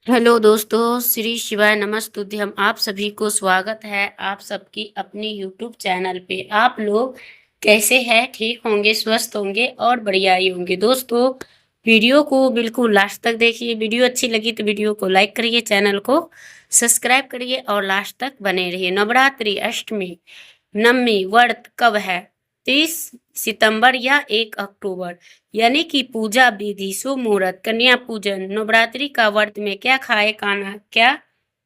Hello दोस्तों, श्री शिवाय नमस्तुभ्यम। आप सभी को स्वागत है आप सबकी अपनी यूट्यूब चैनल पे। आप लोग कैसे हैं? ठीक होंगे, स्वस्थ होंगे और बढ़िया ही होंगे। दोस्तों, वीडियो को बिल्कुल लास्ट तक देखिए। वीडियो अच्छी लगी तो वीडियो को लाइक करिए, चैनल को सब्सक्राइब करिए और लास्ट तक बने रहिए। नवरात्रि, अष्टमी, नवमी व्रत कब है? 30 सितंबर या 1 अक्टूबर। यानी कि पूजा विधि, शुभ मुहूर्त, कन्या पूजन, नवरात्रि का व्रत में क्या खाए, खाना क्या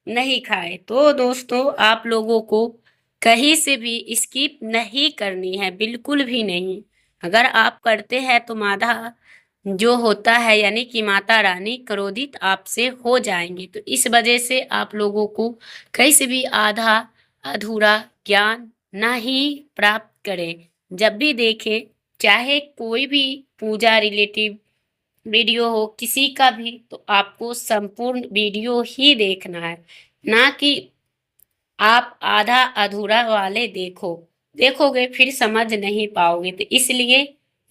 नहीं खाए। तो दोस्तों, आप लोगों को कहीं से भी स्किप नहीं करनी है, बिल्कुल भी नहीं। अगर आप करते हैं तो माता जो होता है यानी कि माता रानी क्रोधित आपसे हो जाएंगी। तो इस वजह से आप लोगों को कहीं से भी आधा अधूरा ज्ञान नहीं प्राप्त करें। जब भी देखें, चाहे कोई भी पूजा रिलेटिव वीडियो हो किसी का भी, तो आपको संपूर्ण वीडियो ही देखना है, ना कि आप आधा अधूरा वाले देखोगे फिर समझ नहीं पाओगे। तो इसलिए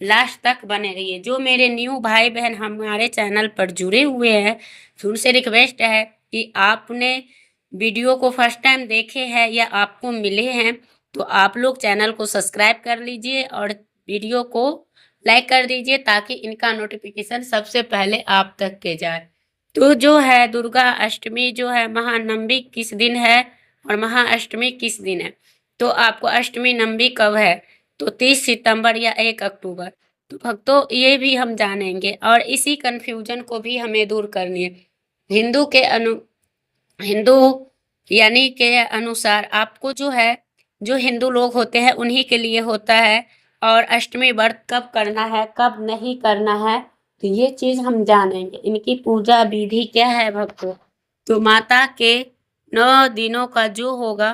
लास्ट तक बने रहिए। जो मेरे न्यू भाई बहन हमारे चैनल पर जुड़े हुए हैं, उनसे रिक्वेस्ट है कि आपने वीडियो को फर्स्ट टाइम देखे हैं या आपको मिले हैं, तो आप लोग चैनल को सब्सक्राइब कर लीजिए और वीडियो को लाइक कर दीजिए, ताकि इनका नोटिफिकेशन सबसे पहले आप तक के जाए। तो जो है दुर्गा अष्टमी जो है, महानवमी किस दिन है और महाअष्टमी किस दिन है, तो आपको अष्टमी नवमी कब है, तो 30 सितंबर या 1 अक्टूबर। तो भक्तों, ये भी हम जानेंगे और इसी कंफ्यूजन को भी हमें दूर करनी है। हिंदू यानी के अनुसार आपको जो है, जो हिंदू लोग होते हैं उन्हीं के लिए होता है। और अष्टमी व्रत कब करना है, कब नहीं करना है, तो ये चीज हम जानेंगे। इनकी पूजा विधि क्या है भक्तों। तो माता के 9 दिनों का जो होगा,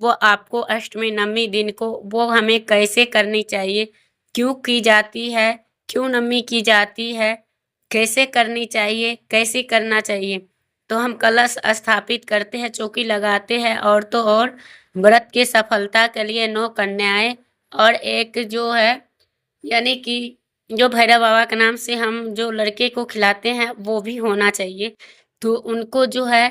वो आपको अष्टमी नवमी दिन को वो हमें कैसे करनी चाहिए, क्यों की जाती है, क्यों नवमी की जाती है, कैसे करनी चाहिए, कैसे करना चाहिए। तो हम कलश स्थापित करते हैं, चौकी लगाते हैं और तो और व्रत की सफलता के लिए 9 कन्याएं और एक जो है यानी कि जो भैरव बाबा के नाम से हम जो लड़के को खिलाते हैं वो भी होना चाहिए। तो उनको जो है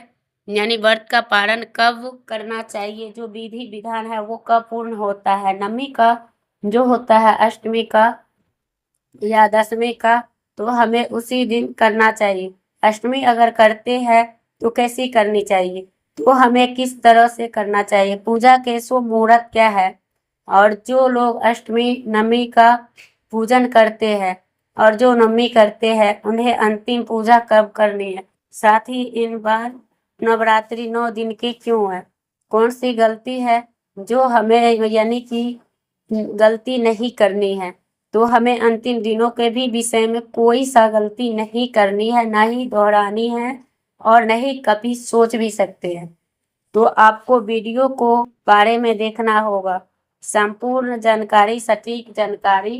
यानी व्रत का पालन कब करना चाहिए, जो विधि विधान है वो कब पूर्ण होता है, नवमी का जो होता है, अष्टमी का या दसवीं का, तो हमें उसी दिन करना चाहिए। अष्टमी अगर करते हैं तो कैसी करनी चाहिए, तो हमें किस तरह से करना चाहिए, पूजा के शुभ मुहूर्त क्या है, और जो लोग अष्टमी नवमी का पूजन करते हैं और जो नवमी करते हैं उन्हें अंतिम पूजा कब करनी है। साथ ही इन बार नवरात्रि 9 दिन की क्यों है, कौन सी गलती है जो हमें यानी कि गलती नहीं करनी है। तो हमें अंतिम दिनों के भी विषय में कोई सा गलती नहीं करनी है, ना ही दोहरानी है और नहीं कभी सोच भी सकते हैं। तो आपको वीडियो को बारे में देखना होगा, संपूर्ण जानकारी, सटीक जानकारी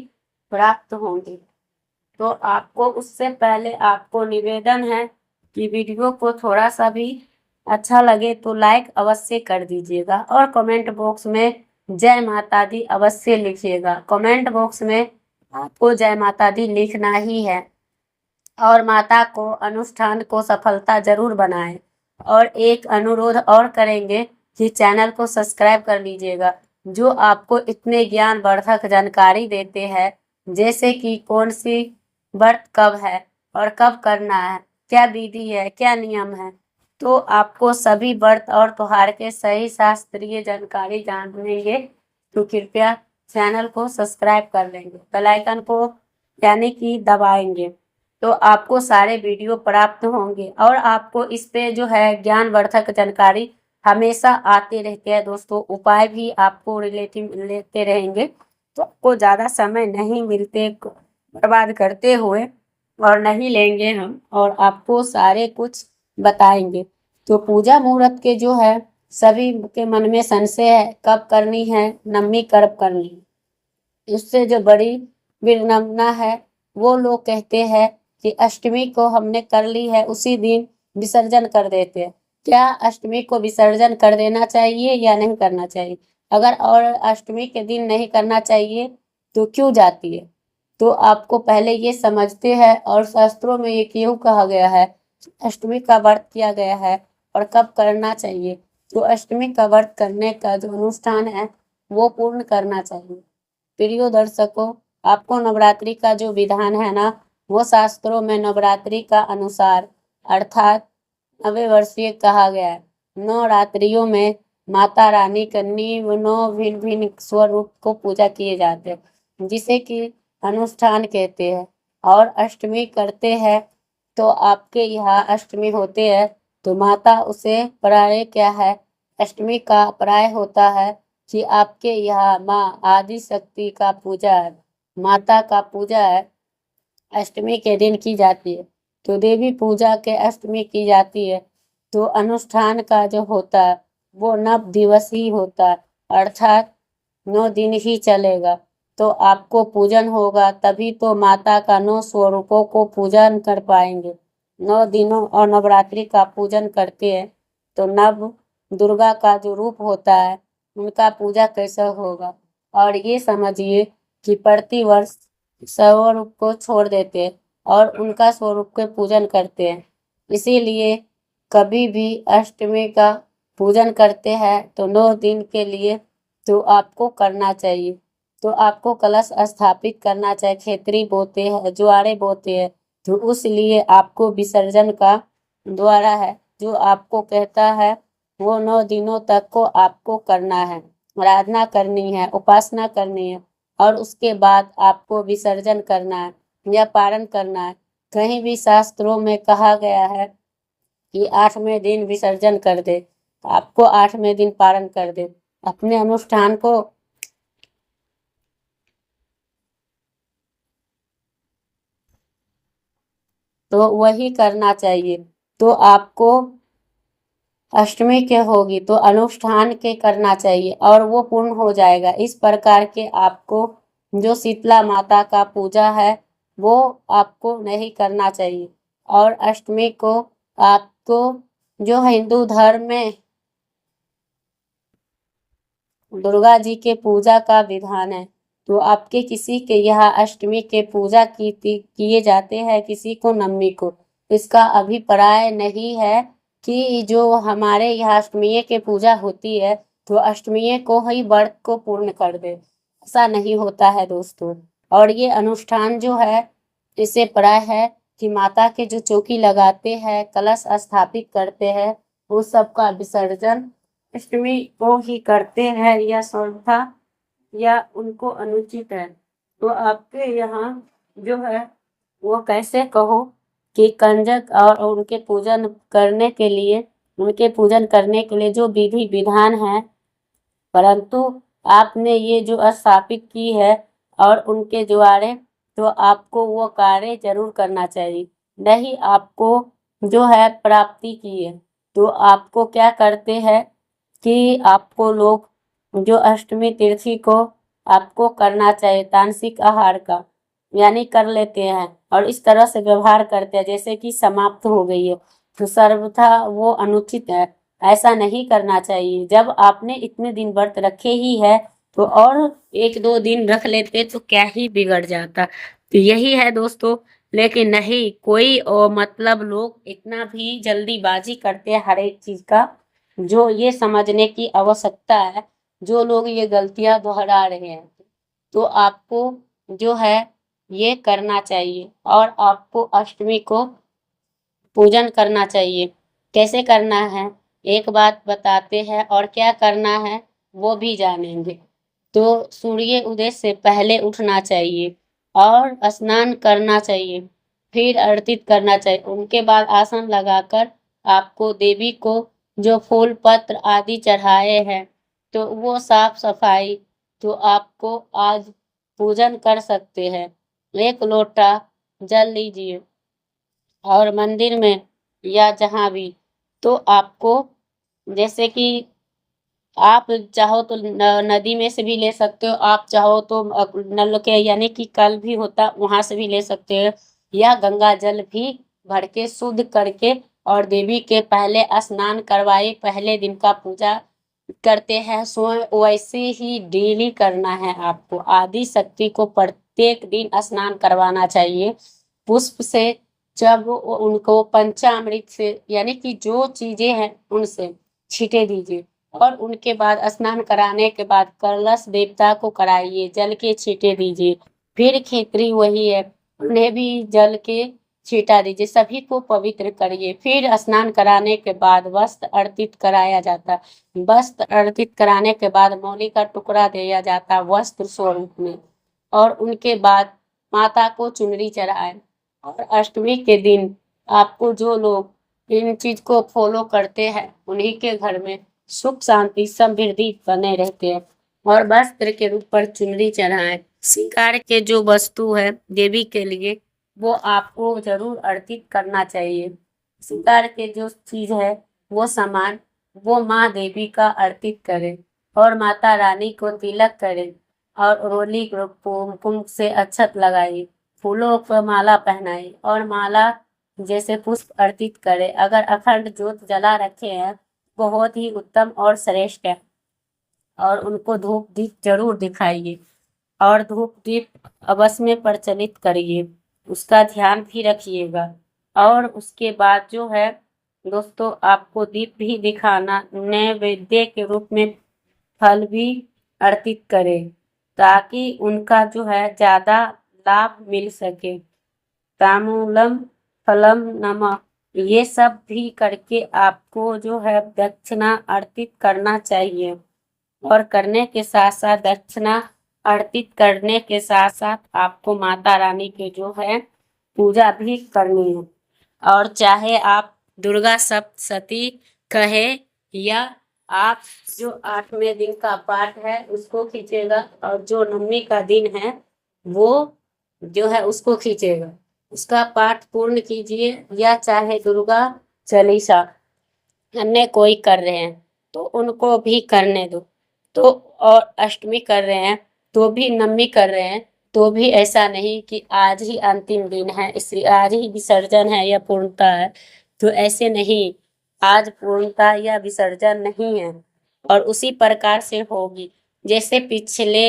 प्राप्त होंगी। तो आपको उससे पहले आपको निवेदन है कि वीडियो को थोड़ा सा भी अच्छा लगे तो लाइक अवश्य कर दीजिएगा और कमेंट बॉक्स में जय माता दी अवश्य लिखिएगा। कमेंट बॉक्स में आपको जय माता दी लिखना ही है और माता को अनुष्ठान को सफलता जरूर बनाएं। और एक अनुरोध और करेंगे कि चैनल को सब्सक्राइब कर लीजिएगा, जो आपको इतने ज्ञानवर्धक जानकारी देते हैं, जैसे कि कौन सी व्रत कब है और कब करना है, क्या विधि है, क्या नियम है। तो आपको सभी व्रत और त्योहार के सही शास्त्रीय जानकारी जानेंगे तो कृपया चैनल को सब्सक्राइब कर लेंगे, बेल आइकन को यानी कि दबाएंगे, तो आपको सारे वीडियो प्राप्त होंगे और आपको इस पे जो है ज्ञानवर्धक जानकारी हमेशा आते रहते हैं। दोस्तों, उपाय भी आपको रिलेटिव लेते रहेंगे, तो आपको ज़्यादा समय नहीं मिलते बर्बाद करते हुए, और नहीं लेंगे हम और आपको सारे कुछ बताएंगे। तो पूजा मुहूर्त के जो है सभी के मन में संशय है, कब करनी है, नवमी कब करनी है। उससे जो बड़ी विडंबना है, वो लोग कहते हैं कि अष्टमी को हमने कर ली है उसी दिन विसर्जन कर देते हैं। क्या अष्टमी को विसर्जन कर देना चाहिए या नहीं करना चाहिए? अगर और अष्टमी के दिन नहीं करना चाहिए तो क्यों जाती है? तो आपको पहले ये समझते हैं, और शास्त्रों में ये क्यों कहा गया है अष्टमी का व्रत किया गया है और कब करना चाहिए। तो अष्टमी का व्रत करने का जो अनुष्ठान है वो पूर्ण करना चाहिए। प्रियो दर्शकों, आपको नवरात्रि का जो विधान है ना, वो शास्त्रों में नवरात्रि का अनुसार अर्थात 9वें वर्षीय कहा गया है। 9 रात्रियों में माता रानी का 9 भिन्न भिन्न स्वरूप को पूजा किए जाते हैं, जिसे कि अनुष्ठान कहते हैं। और अष्टमी करते हैं तो आपके यहाँ अष्टमी होते हैं तो माता उसे प्राय क्या है, अष्टमी का प्राय होता है कि आपके यहाँ माँ आदि शक्ति का पूजा है, माता का पूजा है, अष्टमी के दिन की जाती है। तो देवी पूजा के अष्टमी की जाती है। तो अनुष्ठान का जो होता है वो 9 दिवस ही होता है, अर्थात 9 दिन ही चलेगा। तो आपको पूजन होगा तभी तो माता का 9 स्वरूपों को पूजन कर पाएंगे। 9 दिनों और नवरात्रि का पूजन करते हैं तो नव दुर्गा का जो रूप होता है उनका पूजा कैसा होगा। और ये समझिए कि प्रतिवर्ष स्वरूप को छोड़ देते हैं और उनका स्वरूप के पूजन करते हैं। इसीलिए कभी भी अष्टमी का पूजन करते हैं तो 9 दिन के लिए तो आपको करना चाहिए। तो आपको कलश स्थापित करना चाहिए। खेतरी बोते हैं, ज्वारे बोते हैं, तो उस लिए आपको विसर्जन का द्वारा है जो आपको कहता है वो 9 दिनों तक को आपको करना है, आराधना करनी है, उपासना करनी है और उसके बाद आपको विसर्जन करना है या पारण करना है। कहीं भी शास्त्रों में कहा गया है कि 8वें दिन विसर्जन कर दे, आपको 8वें दिन पारण कर दे। अपने अनुष्ठान को तो वही करना चाहिए। तो आपको अष्टमी के होगी तो अनुष्ठान के करना चाहिए और वो पूर्ण हो जाएगा। इस प्रकार के आपको जो शीतला माता का पूजा है वो आपको नहीं करना चाहिए। और अष्टमी को आपको जो हिंदू धर्म में दुर्गा जी के पूजा का विधान है तो आपके किसी के यहाँ अष्टमी के पूजा किए जाते हैं, किसी को नवमी को। इसका अभिप्राय नहीं है कि जो हमारे यहाँ अष्टमी के पूजा होती है तो अष्टमी को ही व्रत को पूर्ण कर दे, ऐसा नहीं होता है दोस्तों। और ये अनुष्ठान जो है इससे प्राय है कि माता के जो चौकी लगाते हैं, कलश स्थापित करते हैं, वो सबका विसर्जन अष्टमी को ही करते हैं या श्रद्धा या उनको अनुचित है। तो आपके यहाँ जो है वो कैसे कहो कि कंजक और उनके पूजन करने के लिए, उनके पूजन करने के लिए जो विधि विधान है, परंतु आपने ये जो स्थापित की है और उनके द्वारे तो आपको वो कार्य जरूर करना चाहिए। नहीं आपको जो है प्राप्ति की है तो आपको क्या करते हैं कि आपको लोग जो अष्टमी तिथि को आपको करना चाहिए तामसिक आहार का, यानी कर लेते हैं और इस तरह से व्यवहार करते हैं जैसे कि समाप्त हो गई है, तो सर्वथा वो अनुचित है। ऐसा नहीं करना चाहिए। जब आपने इतने दिन व्रत रखे ही है तो और 1-2 दिन रख लेते तो क्या ही बिगड़ जाता। तो यही है दोस्तों। लेकिन नहीं, कोई मतलब लोग इतना भी जल्दीबाजी करते हैं हर एक चीज का, जो ये समझने की आवश्यकता है। जो लोग ये गलतियां दोहरा रहे हैं तो आपको जो है ये करना चाहिए और आपको अष्टमी को पूजन करना चाहिए। कैसे करना है एक बात बताते हैं और क्या करना है वो भी जानेंगे। तो सूर्य उदय से पहले उठना चाहिए और स्नान करना चाहिए, फिर आरती करना चाहिए। उनके बाद आसन लगाकर आपको देवी को जो फूल पत्र आदि चढ़ाए हैं तो वो साफ सफाई तो आपको आज पूजन कर सकते हैं। 1 लोटा जल लीजिए और मंदिर में या जहाँ भी तो आपको जैसे कि आप चाहो तो नदी में से भी ले सकते हो, आप चाहो तो नल के यानी कि कल भी होता वहां से भी ले सकते हो या गंगा जल भी भर के शुद्ध करके और देवी के पहले स्नान करवाए, पहले दिन का पूजा करते हैं सो वैसे ही डेली करना है। आपको आदि शक्ति को प्रत्येक दिन स्नान करवाना चाहिए, पुष्प से जब उनको पंचामृत से यानी कि जो चीजें हैं उनसे छींटे दीजिए। और उनके बाद स्नान कराने के बाद कलश देवता को कराइए, जल के छींटे दीजिए। फिर खिचड़ी वही है, उन्हें भी जल के छींटा दीजिए, सभी को पवित्र करिए। फिर स्नान कराने के बाद वस्त्र अर्पित कराया जाता है। वस्त्र अर्पित कराने के बाद मौली का टुकड़ा दिया जाता है वस्त्र स्वरूप में। और उनके बाद माता को चुनरी चढ़ाए। और अष्टमी के दिन आपको जो लोग इन चीज को फॉलो करते हैं उन्हीं के घर में सुख शांति समृद्धि बने रहते हैं। और वस्त्र के ऊपर चुनरी चढ़ाएं। श्रृंगार के जो वस्तु है देवी के लिए वो आपको जरूर अर्पित करना चाहिए। श्रृंगार के जो चीज है वो सामान वो माँ देवी का अर्पित करें। और माता रानी को तिलक करें। और रोली को कुमकुम से अक्षत लगाइए, फूलों पर माला पहनाई और माला जैसे पुष्प अर्पित करें। अगर अखंड ज्योत जला रखे हैं बहुत ही उत्तम और श्रेष्ठ है। और उनको धूप दीप जरूर दिखाइए और धूप दीप अवश्य में प्रचलित करिए, उसका ध्यान भी रखिएगा। और उसके बाद जो है दोस्तों आपको दीप भी दिखाना, नैवेद्य के रूप में फल भी अर्पित करें ताकि उनका जो है ज्यादा लाभ मिल सके। ताम्बूलम फलम नमः ये सब भी करके आपको जो है दक्षिणा अर्पित करना चाहिए। और करने के साथ साथ दक्षिणा अर्पित करने के साथ साथ आपको माता रानी के जो है पूजा भी करनी है। और चाहे आप दुर्गा सप्तशती कहे या आप जो 8वें दिन का पाठ है उसको खींचेगा और जो 9वीं का दिन है वो जो है उसको खींचेगा, उसका पाठ पूर्ण कीजिए। या चाहे दुर्गा चालीसा अन्य कोई कर रहे हैं तो उनको भी करने दो। तो और अष्टमी कर रहे हैं तो भी, नवमी कर रहे हैं तो भी ऐसा नहीं कि आज ही अंतिम दिन है इसलिए आज ही विसर्जन है या पूर्णता है, तो ऐसे नहीं। आज पूर्णता या विसर्जन नहीं है और उसी प्रकार से होगी जैसे पिछले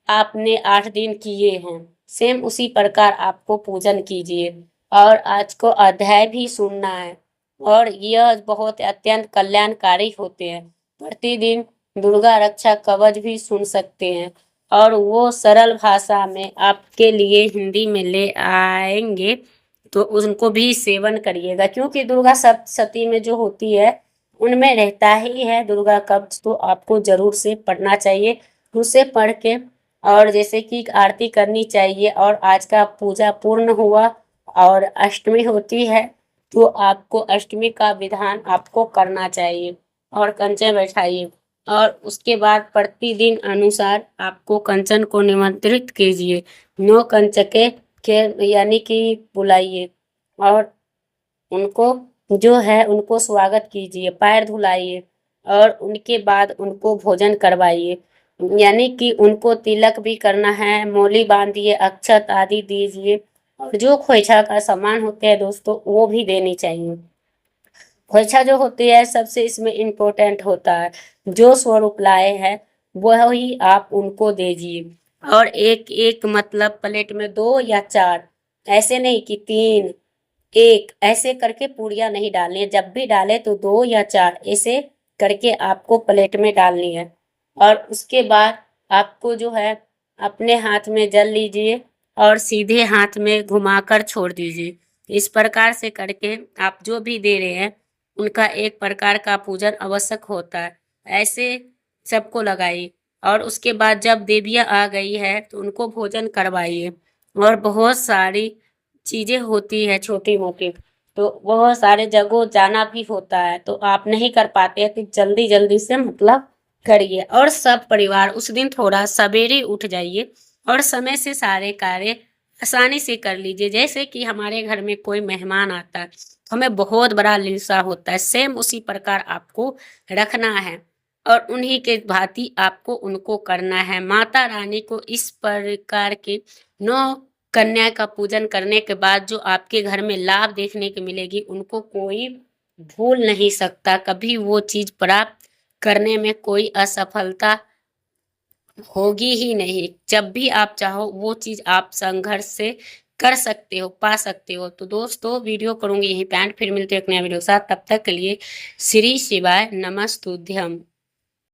आपने 8 दिन किए हैं सेम उसी प्रकार आपको पूजन कीजिए। और आज को अध्याय भी सुनना है और यह बहुत अत्यंत कल्याणकारी होते हैं। प्रतिदिन दुर्गा रक्षा कवच भी सुन सकते हैं और वो सरल भाषा में आपके लिए हिंदी में ले आएंगे तो उनको भी सेवन करिएगा। क्योंकि दुर्गा सप्तशती में जो होती है उनमें रहता ही है दुर्गा कवच, तो आपको जरूर से पढ़ना चाहिए। उसे पढ़ के और जैसे कि आरती करनी चाहिए। और आज का पूजा पूर्ण हुआ और अष्टमी होती है तो आपको अष्टमी का विधान आपको करना चाहिए और कंचन बैठाइए। और उसके बाद प्रतिदिन अनुसार आपको कंचन को निमंत्रित कीजिए, 9 कंचके के यानी कि बुलाइए और उनको जो है उनको स्वागत कीजिए, पैर धुलाइए और उनके बाद उनको भोजन करवाइए। यानी कि उनको तिलक भी करना है, मौली बांधिए, अक्षत आदि दीजिए और जो खोइछा का सामान होते हैं दोस्तों वो भी देनी चाहिए। खोइछा जो होती है सबसे इसमें इम्पोर्टेंट होता है, जो स्वरूप लाए हैं वही आप उनको दीजिए। और एक एक मतलब प्लेट में 2 या 4, ऐसे नहीं कि 3, 1 ऐसे करके पूड़ियाँ नहीं डालनी है। जब भी डाले तो 2 या 4 ऐसे करके आपको प्लेट में डालनी है। और उसके बाद आपको जो है अपने हाथ में जल लीजिए और सीधे हाथ में घुमाकर छोड़ दीजिए। इस प्रकार से करके आप जो भी दे रहे हैं उनका एक प्रकार का पूजन आवश्यक होता है। ऐसे सबको लगाइए और उसके बाद जब देवियाँ आ गई है तो उनको भोजन करवाइए। और बहुत सारी चीजें होती है छोटी मोटी, तो बहुत सारे जगहों जाना भी होता है तो आप नहीं कर पाते हैं तो जल्दी जल्दी से मतलब करिए। और सब परिवार उस दिन थोड़ा सवेरे उठ जाइए और समय से सारे कार्य आसानी से कर लीजिए। जैसे कि हमारे घर में कोई मेहमान आता है तो हमें बहुत बड़ा लिलसा होता है, सेम उसी प्रकार आपको रखना है और उन्हीं के भांति आपको उनको करना है। माता रानी को इस प्रकार के 9 कन्या का पूजन करने के बाद जो आपके घर में लाभ देखने को मिलेगी उनको कोई भूल नहीं सकता। कभी वो चीज प्राप्त करने में कोई असफलता होगी ही नहीं। जब भी आप चाहो वो चीज आप संघर्ष से कर सकते हो, पा सकते हो। तो दोस्तों वीडियो करूँगी यहीं पे एंड, फिर मिलते हैं एक नया वीडियो के साथ। तब तक के लिए श्री शिवाय नमस्तुभ्यम।